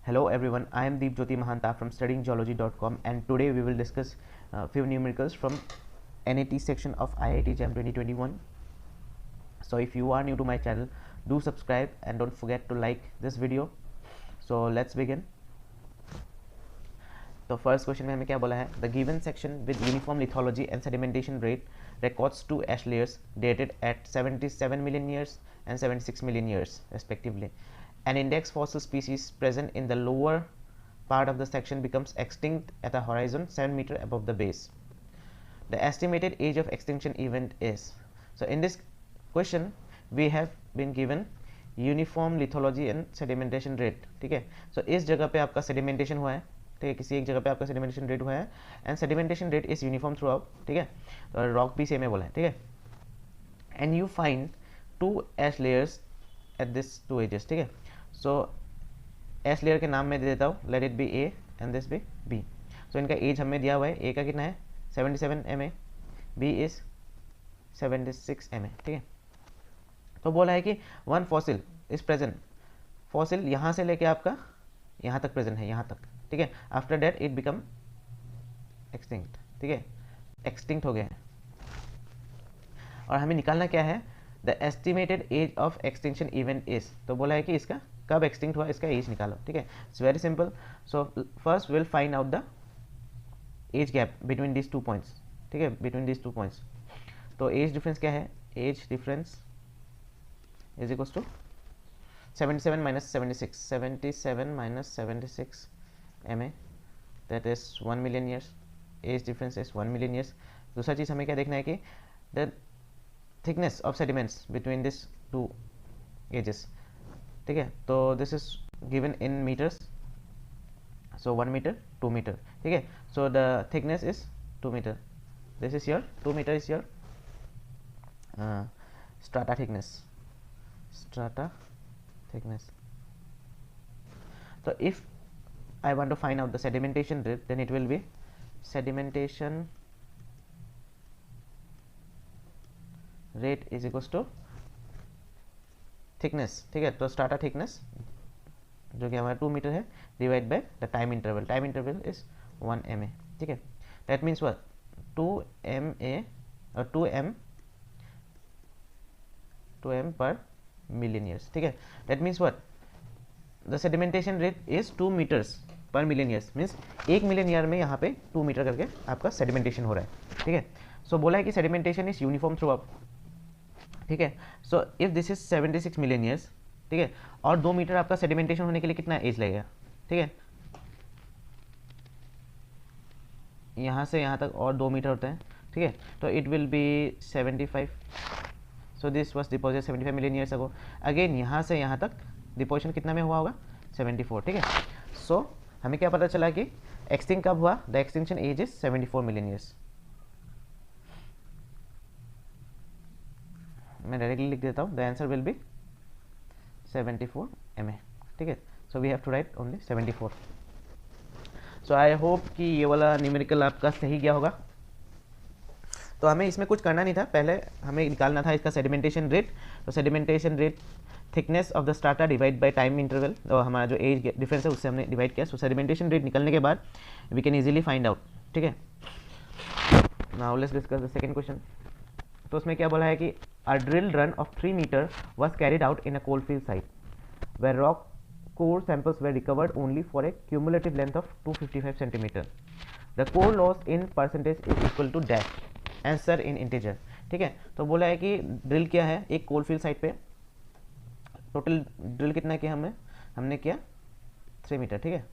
Hello everyone, I am Deep Jyoti Mahanta from studyinggeology.com and today we will discuss few numericals from NAT section of IIT JAM 2021. So if you are new to my channel, do subscribe and don't forget to like this video. So let's begin. तो first question में हमें क्या बोला है, the given section with uniform lithology and sedimentation rate records two ash layers dated at 77 million years and 76 million years respectively. An index fossil species present in the lower part of the section becomes extinct at the horizon 7 meter above the base. The estimated age of extinction event is. So in this question we have been given uniform lithology and sedimentation rate. ठीक है, सो इस जगह पे आपका sedimentation हुआ है. ठीक है, किसी एक जगह पे आपका सेडिमेंटेशन रेट हुआ है and sedimentation rate is uniform through out. ठीक है, तो रॉक भी सेम है बोला है. ठीक है, and you find two ash layers at this two ages. ठीक है, सो एश लेयर के नाम मैं दे देता हूँ, let it be A and this be B. So इनका एज हमें दिया हुआ है, ए का कितना है 77 MA, बी इज 76 MA. ठीक है, तो बोला है कि one fossil is present. Fossil यहाँ से लेके आपका यहाँ तक प्रेजेंट है, यहाँ तक. ठीक है, after that it become extinct. ठीक है, एक्सटिंक्ट हो गया है और हमें निकालना क्या है, the estimated age of extinction event is. तो बोला है कि इसका कब एक्सटिंक्ट हुआ, इसका एज निकालो. ठीक है, it's very simple. So first will find out the age gap between this two points. ठीक है, बिटवीन दिस टू पॉइंट्स. तो एज डिफरेंस क्या है, age difference is equals to 77 minus 76, 77 minus 76 MA, that is 1 million years. Age difference is 1 million years. दूसरा चीज़ हमें क्या देखना है कि the thickness of sediments between these two ages. ठीक है, तो this is given in meters, so 1 meter 2 meter. ठीक है, so the thickness is 2 meter. This is your 2 meter is your strata thickness. Strata thickness. So if I want to find out the sedimentation rate, then it will be sedimentation rate is equals to thickness. ठीक है, तो strata thickness जो कि हमारा 2 metre है divide by the time interval. Time interval is 1 MA. ठीक है, that means what, 2 MA और 2 M पर मिलियन ईयर्स. ठीक है, that means what, the sedimentation rate is 2 metres per million years. Means 1 million year में यहाँ पे 2 मीटर करके आपका सेडिमेंटेशन हो रहा है. ठीक है, सो बोला है कि sedimentation is uniform through out. ठीक है, so if this is 76 million years. ठीक है, और 2 मीटर आपका सेडिमेंटेशन होने के लिए कितना एज लगेगा. ठीक है, यहाँ से यहाँ तक और 2 मीटर होता है. ठीक है, तो it will B 75. So this was deposit 75 million years ago. Again यहाँ से यहाँ तक डिपोजिशन कितना में हुआ होगा, 74. ठीक है, सो हमें क्या पता चला कि एक्सटिंक्ट कब हुआ, the extinction age is 74 million years. मैं डायरेक्टली लिख देता हूँ, the answer will be 74 MA. ठीक है, so we have to write only 74. So I hope कि ये वाला न्यूमेरिकल आपका सही गया होगा. तो हमें इसमें कुछ करना नहीं था, पहले हमें निकालना था इसका सेडिमेंटेशन रेट. तो sedimentation rate thickness of the strata divide by time interval, और हमारा जो एज डिफरेंस है उससे हमने डिवाइड किया. सो सेडिमेंटेशन रेट निकलने के बाद we can easily find out. ठीक है, now let's discuss the second question. तो उसमें क्या बोला है कि a drill run of 3 metre was carried out in a coalfield site where rock core samples were recovered only for a cumulative length of 255 centimeter. The core loss in percentage is equal to dash. Answer in integer. ठीक है, तो बोला है कि drill किया है एक coalfield site पे. टोटल ड्रिल कितना किया हमने किया 3 मीटर. ठीक है,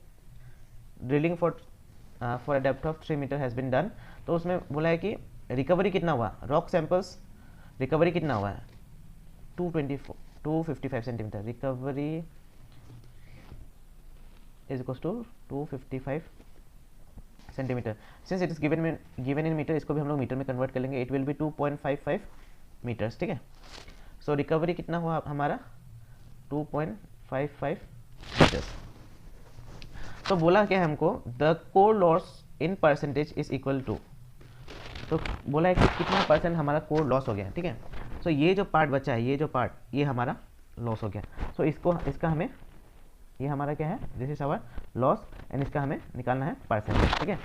drilling for a depth of 3 metre has been done. तो उसमें बोला है कि रिकवरी कितना हुआ, रॉक सैंपल्स रिकवरी कितना हुआ है 255 centimetre. Recovery is equals to 255 centimetre. Since it is given in metre, इसको भी हम लोग मीटर में कन्वर्ट कर लेंगे. It will be 2.55 metres. ठीक है, सो रिकवरी कितना हुआ हमारा 2.55 मीटर्स. तो बोला क्या है हमको, the core loss in percentage is equal to. तो बोला है कि कितना परसेंट हमारा कोर लॉस हो गया. ठीक है, सो ये जो पार्ट बचा है, ये जो पार्ट ये हमारा लॉस हो गया. सो इसका हमें ये हमारा क्या है, this is our loss and इसका हमें निकालना है परसेंटेज, ठीक है।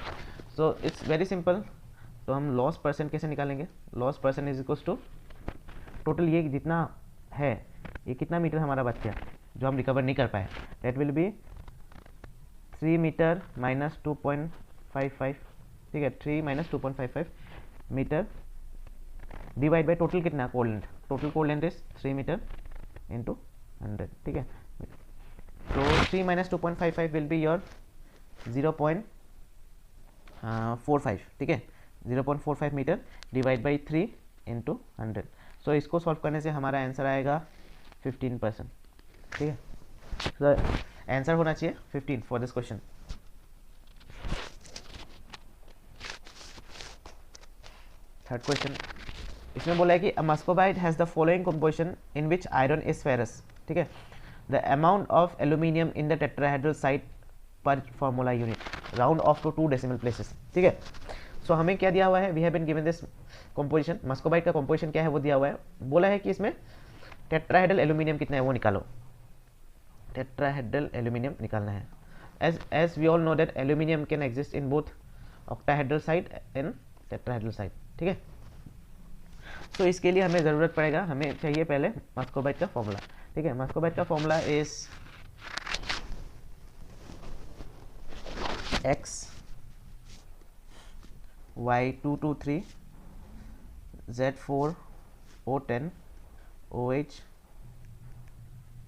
So it's very simple. तो हम लॉस परसेंट कैसे निकालेंगे, loss percent is equals to total ये जितना है, ये कितना मीटर हमारा बच गया जो हम रिकवर नहीं कर पाए, that will be 3 metre minus 2.55, ठीक है, 3 माइनस 2.55 मीटर डिवाइड बाई टोटल कितना core length, total core length is 3 metre into 100, ठीक है। तो 3 माइनस 2.55 विल बी योर 0.45, ठीक है, 0.45 मीटर डिवाइड बाई 3 इंटू 100। सो इसको सॉल्व करने से हमारा आंसर आएगा 15%, ठीक है। तो आंसर होना चाहिए 15 for this question. Third question, इसमें बोला है कि muscovite has the following composition in which iron is ferrous, ठीक है। The amount of aluminium in the tetrahedral site per formula unit round off to 2 decimal places, ठीक है। So हमें क्या दिया हुआ है, we have been given this composition, muscovite का कंपोजिशन क्या है वो दिया हुआ है। बोला है कि इसमें टेट्राहेड्रल एल्यूमिनियम कितना है वो निकालो, टेट्राहेड्रल एल्यूमिनियम निकालना है। As we all know that aluminium can exist in both octahedral site and tetrahedral site, ठीक है। तो इसके लिए हमें ज़रूरत पड़ेगा, हमें चाहिए पहले मस्कोबाइट का फॉर्मूला, ठीक है। मस्कोबाइट का formula is XY223 Z4O10 OH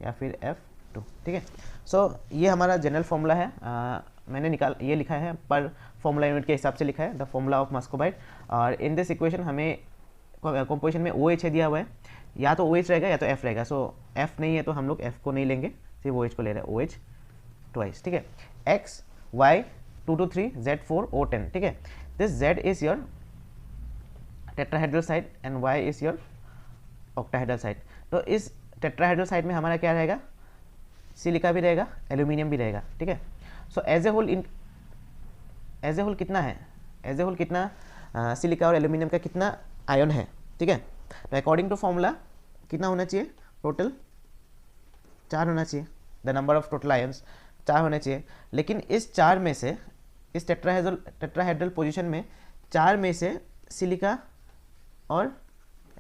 या फिर F2, ठीक है। सो ये हमारा जनरल फॉर्मूला है, मैंने ये लिखा है पर फॉर्मूला यूनिट के हिसाब से लिखा है, द फॉर्मूला ऑफ मस्कोबाइट। और इन दिस इक्वेशन हमें कंपोजिशन में OH है दिया हुआ है, या तो OH रहेगा या तो F रहेगा। सो F नहीं है तो हम लोग F को नहीं लेंगे, सिर्फ OH को ले रहे हैं, OH ट्वाइस, ठीक है। XY223 Z4O10, ठीक है। This Z is your tetrahedral side and Y is your octahedral side. तो इस टेट्राहेड्रल साइड में हमारा क्या रहेगा, सिलिका भी रहेगा, एल्यूमिनियम भी रहेगा, ठीक है। सो एज ए होल कितना है, एज ए होल कितना सिलिका और एल्यूमिनियम का कितना आयन है, ठीक है। तो अकॉर्डिंग टू फॉर्मूला कितना होना चाहिए, टोटल 4 होना चाहिए, the number of total ions 4 होने चाहिए। लेकिन इस 4 में से, इस टेट्राहेड्रल पोजीशन में 4 में से सिलिका और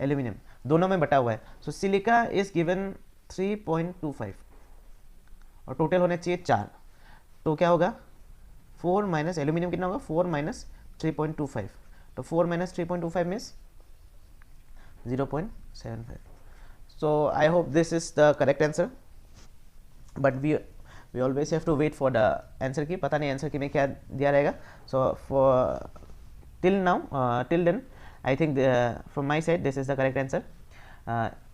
एल्यूमिनियम दोनों में बटा हुआ है। सो सिलिका इज गिवन 3.25 और टोटल होने चाहिए 4, तो क्या होगा 4 माइनस एल्यूमिनियम कितना होगा, 4 माइनस 3.25, तो 4 minus 3.25 means 0.75. So I hope this is the correct answer, but we always have to wait for the answer की, पता नहीं आंसर की में क्या दिया रहेगा। So for till now till then I think from my side this is the correct answer.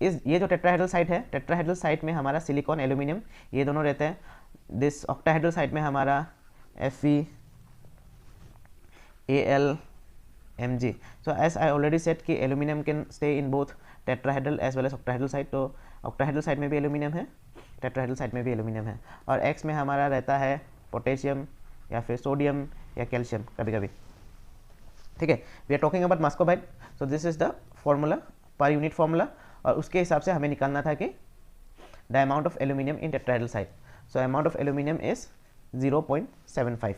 इस ये जो टेट्राहेड्रल साइट है, टेट्राहेड्रल साइट में हमारा सिलिकॉन एल्यूमिनियम ये दोनों रहते हैं। दिस ऑक्टाहेड्रल साइट में हमारा Fe Al Mg. So as I already said कि aluminium can stay in both tetrahedral as well as octahedral site. तो ऑक्टाहेड्रल साइट में भी एल्यूमिनियम है, टेट्राहेड्रल साइट में भी एल्यूमिनियम है। और X में हमारा रहता है पोटेशियम या फिर सोडियम या कैल्शियम कभी कभी, ठीक है। We are talking about muscovite. So this is the formula, per unit formula, और उसके हिसाब से हमें निकालना था कि the amount of aluminium in tetrahedral site. So amount of aluminium is 0.75.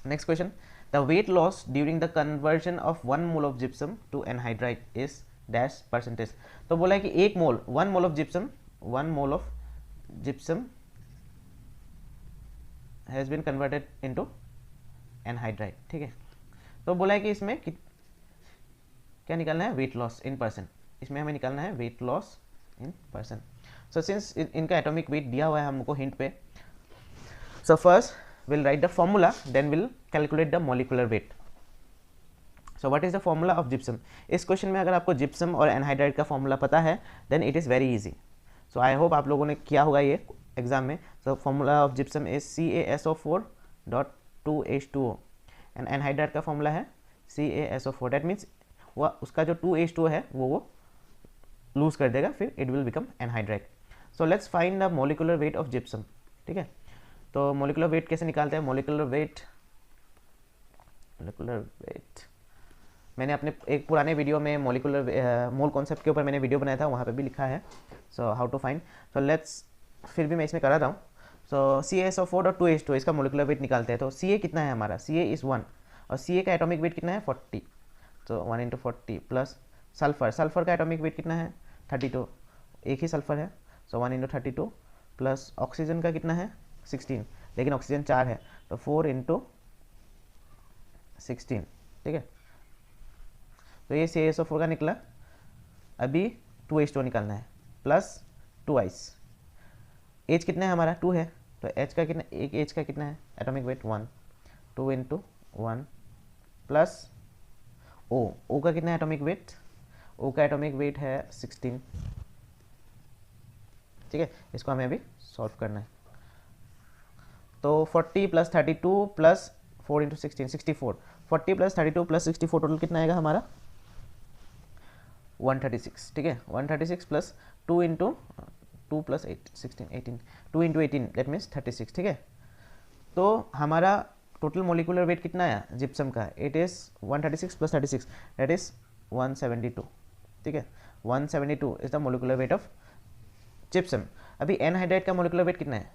Next question, the weight loss during the conversion of 1 mole of gypsum to anhydrite is dash percentage. तो बोला है कि 1 mole 1 mole of gypsum has been converted into anhydrite, ठीक है। तो बोला है कि इसमें क्या निकालना है, वेट लॉस इन परसेंट, इसमें हमें निकालना है weight loss in percent. So since इनका एटॉमिक वेट दिया हुआ है हमको हिंट पे, so first we'll write the formula, then we'll calculate the molecular weight. So what is the formula of gypsum? इस क्वेश्चन में अगर आपको gypsum और anhydrite का फॉर्मूला पता है then it is very easy. So I hope आप लोगों ने किया होगा ये एग्जाम में। So formula of gypsum is CaSO4.2H2O and anhydrite का फॉर्मूला है CaSO4. That means वो उसका जो 2H2O है वो लूज कर देगा, फिर it will become anhydrite. So let's find the molecular weight of gypsum, ठीक है। तो मोलिकुलर वेट कैसे निकालते हैं, मोलिकुलर वेट मैंने अपने एक पुराने वीडियो में मोलिकुलर मोल कॉन्सेप्ट के ऊपर मैंने वीडियो बनाया था, वहाँ पे भी लिखा है, so how to find. So let's, फिर भी मैं इसमें करा था हूँ। सो CaSO4 और 2H2 इसका मोलिकुलर वेट निकालते हैं। तो Ca कितना है हमारा, Ca इज़ 1 और Ca का एटॉमिक वेट कितना है 40, तो 1 × 40 प्लस सल्फर का एटॉमिक वेट कितना है 32, एक ही सल्फर है, सो 1 × 32 प्लस ऑक्सीजन का कितना है 16, लेकिन ऑक्सीजन 4 है तो 4 × 16, ठीक है। तो ये CaSO4 का निकला। अभी 2H2 निकालना है प्लस 2 आइस। एच कितना है हमारा 2 है, तो एच का कितना, एक एच का कितना है एटॉमिक वेट 1, 2 × 1 प्लस ओ का कितना है एटॉमिक वेट, ओ का एटॉमिक वेट है 16, ठीक है। इसको हमें अभी सॉल्व करना है। तो 40 plus 32 plus 4 × 16 64, 40 plus 32 plus 64 total कितना आएगा हमारा 136, ठीक है। 136 प्लस 2 × 2 प्लस 8 16 18, 2 × 18 दैट मीन्स 36, ठीक है। तो हमारा टोटल मोलिकुलर वेट कितना आया जिप्सम का, it is 136 plus 36 that is 172, ठीक है। 172 is the molecular weight of gypsum. अभी एनहाइड्राइड का मोलिकुलर वेट कितना है,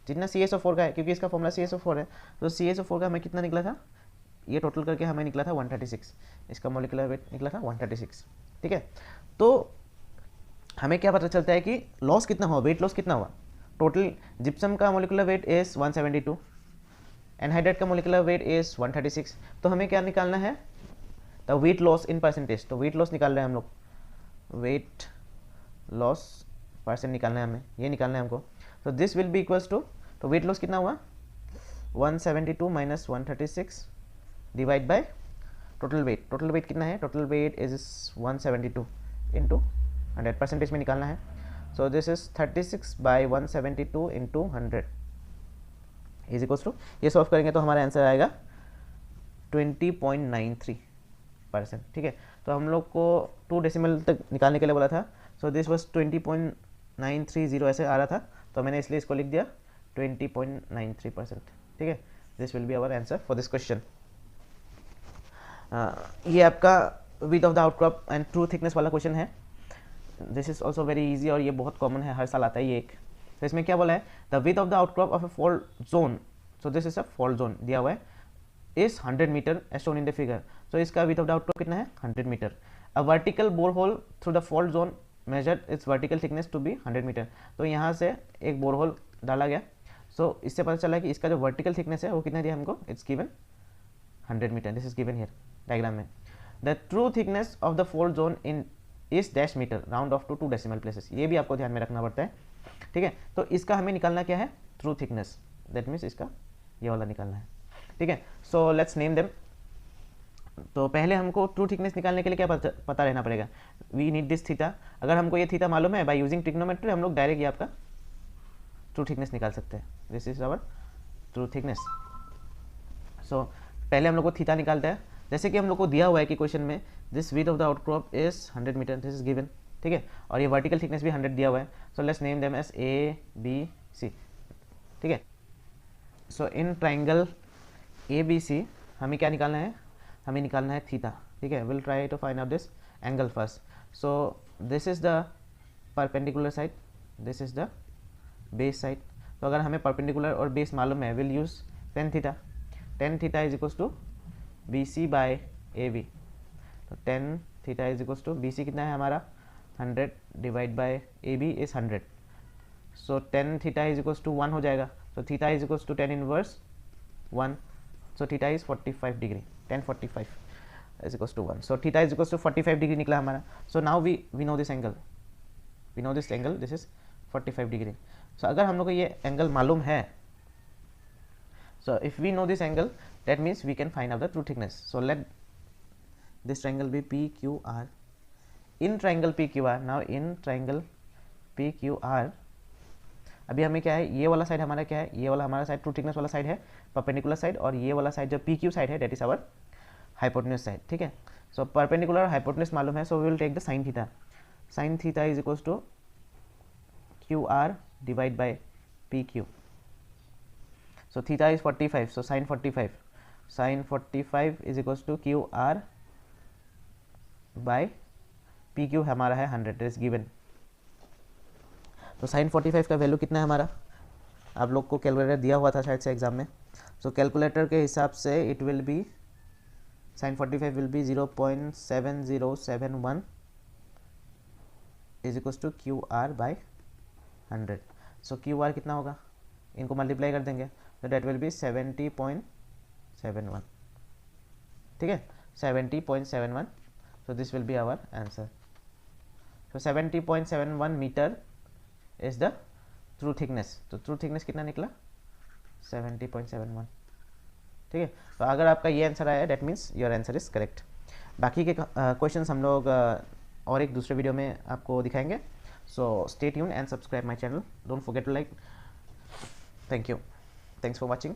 जितना CaSO4 का है, क्योंकि इसका फॉर्मूला CaSO4 है, तो CaSO4 का हमें कितना निकला था, ये टोटल करके हमें निकला था 136, इसका मोलिकुलर वेट निकला था 136, ठीक है। तो हमें क्या पता चलता है कि लॉस कितना हुआ, वेट लॉस कितना हुआ। टोटल जिप्सम का मोलिकुलर वेट इज 172, एनहाइड्राइड का मोलिकुलर वेट इज 136, तो हमें क्या निकालना है the weight loss in percentage. तो वेट लॉस निकाल रहे हैं हम लोग, वेट लॉस परसेंट निकालना है हमें, ये निकालना है हमको। तो this will be equals to, तो वेट लॉस कितना हुआ 172 minus 136 divide by total weight. Total weight कितना है, total weight is 172 into 100, percentage में निकालना है। So this is 36 by 172 into 100 is equals to, ये सॉल्व करेंगे तो हमारा आंसर आएगा 20.93%, ठीक है। तो हम लोग को 2 डेसिमल तक निकालने के लिए बोला था, सो दिस वॉज 20.930 ऐसे आ रहा था, तो मैंने इसलिए इसको लिख दिया 20.93%, ठीक है। This will be our answer for this question. ये आपका width of the outcrop and true thickness वाला क्वेश्चन है। This is also very easy और ये बहुत कॉमन है, हर साल आता है ये एक। तो इसमें क्या बोला है, the width of the outcrop of a fault zone, so this is a fault zone दिया हुआ है, is 100 metre as shown in the figure. तो इसका विथ ऑफ द आउटक्रॉप कितना है 100 metre. A vertical bore hole through the fault zone measured its vertical thickness to be 100 metre. तो यहाँ से एक बोर होल डाला गया, सो इससे पता चला कि इसका जो वर्टिकल थिकनेस है वो कितना दिया हमको, it's given 100 metre, this is given here diagram में। The true thickness of the fault zone in is dash metre, round off to 2 decimal places, ये भी आपको ध्यान में रखना पड़ता है, ठीक है। तो इसका हमें निकालना क्या है, ट्रू थिकनेस, दैट मीन्स इसका ये वाला निकालना है, ठीक है। So let's name them. तो पहले हमको ट्रू थिकनेस निकालने के लिए क्या पता रहना पड़ेगा, वी नीड दिस थीटा। अगर हमको ये थीटा मालूम है, बाय यूजिंग ट्रिग्नोमेट्री हम लोग डायरेक्ट ये आपका ट्रू थिकनेस निकाल सकते हैं। This is our true thickness. So पहले हम लोग को थीटा निकालते हैं, जैसे कि हम लोग को दिया हुआ है कि क्वेश्चन में this width of the outcrop is 100 metre, this is given, ठीक है। और ये वर्टिकल थिकनेस भी 100 दिया हुआ है, so let's name them as ABC, ठीक है। सो इन ट्राइंगल ABC हमें क्या निकालना है, हमें निकालना है थीटा, ठीक है। Will try to find out this angle first. So this is the perpendicular side, this is the base side. तो अगर हमें परपेंडिकुलर और बेस मालूम है, will use tan theta. tan theta is equals to BC by AB। तो tan theta is equals to, BC कितना है हमारा 100 divide by AB is 100, so tan theta is equals to 1 हो जाएगा। तो theta is equals to tan inverse 1, so theta is 45 degree, tan 45 is equals to 1, so theta is equals to 45 degree निकला हमारा। So now we know this angle, this is 45 degree. So अगर हम लोग को ये एंगल मालूम है, so if we know this angle, that means we can find out the true thickness. So let this triangle be PQR. In triangle PQR, now in triangle PQR, अभी हमें क्या है, ये वाला साइड हमारा क्या है, ये वाला हमारा साइड ट्रू थिकनेस वाला साइड है, परपेंडिकुलर साइड, और ये वाला साइड जो PQ साइड है that is our hypotenuse side, ठीक है। सो परपेंडिकुलर हाइपोटेन्यूज मालूम है, so we will take the sine theta. Sine theta is equals to QR divide by PQ. So theta is 45, so sin 45 is equals to QR by P Q हमारा है 100 is given. तो sign 45 का value कितना है हमारा, आप लोग को कैलकुलेटर दिया हुआ था शायद से एग्जाम में। सो कैलकुलेटर के हिसाब से it will be sine 45 will be 0.7071 is equals to Q R by 100। So Q R कितना होगा, इनको मल्टीप्लाई कर देंगे तो डेट विल बी 70.71, ठीक है 70.71। So this will be our answer. So 70.71 metre is the through thickness. तो through thickness कितना निकला 70.71, ठीक है। तो अगर आपका ये आंसर आया that means your answer is correct. बाकी के क्वेश्चंस हम लोग और एक दूसरे वीडियो में आपको दिखाएंगे। So stay tuned and subscribe my channel, don't forget to like. Thank you, thanks for watching.